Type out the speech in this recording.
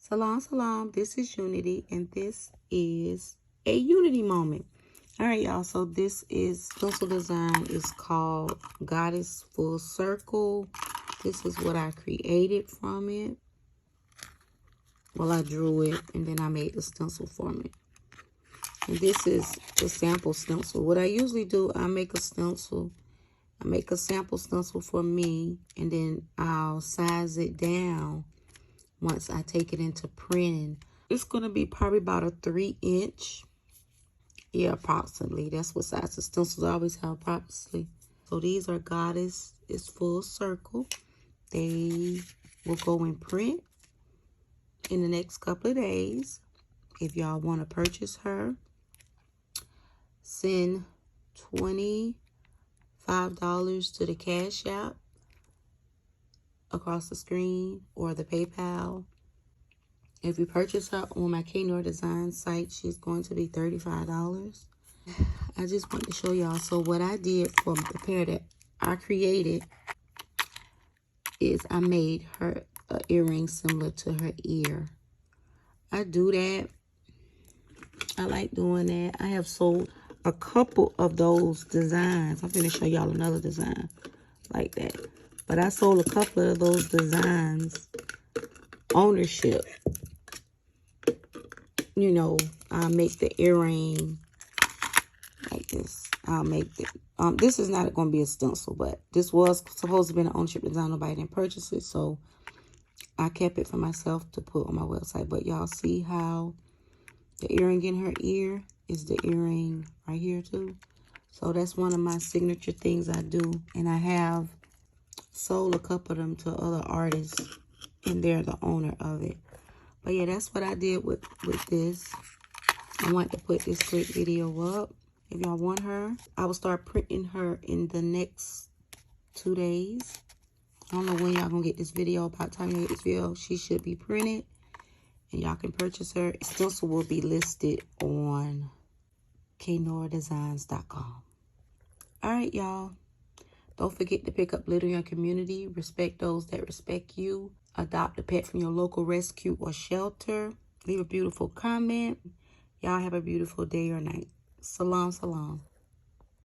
Salam, salam. This is Unity, and this is a Unity moment. All right, y'all. So this is stencil design is called Goddess Full Circle. This is what I created from it. Well, I drew it, and then I made the stencil from it. And this is the sample stencil. What I usually do, I make a stencil. I make a sample stencil for me, and then I'll size it down once I take it into printing. It's going to be probably about a 3-inch. Yeah, approximately. That's what size the stencils always have, approximately. So these are Goddess is Full Circle. They will go in print in the next couple of days. If y'all want to purchase her, send $25 to the Cash App across the screen or the PayPal. If you purchase her on my K.Noir Designs site, she's going to be $35. I just want to show y'all. So what I did for the pair that I created is I made her an earring similar to her ear. I do that. I like doing that. I have sold a couple of those designs. I'm going to show y'all another design like that. But I sold a couple of those designs. Ownership. You know, I'll make the earring like this. I'll make it. This is not going to be a stencil, but this was supposed to be an ownership design. Nobody didn't purchase it, so I kept it for myself to put on my website. But y'all see how the earring in her ear is the earring right here too. So that's one of my signature things I do, and I have sold a couple of them to other artists, and they're the owner of it. But yeah, that's what I did with this. I want to put this quick video up. If y'all want her, I will start printing her in the next 2 days. I don't know when y'all gonna get this video. By the time you get this video, she should be printed, and y'all can purchase her. Stencil will be listed on knoirdesigns.com. All right, y'all. Don't forget to pick up litter in your community. Respect those that respect you. Adopt a pet from your local rescue or shelter. Leave a beautiful comment. Y'all have a beautiful day or night. Salam, salam.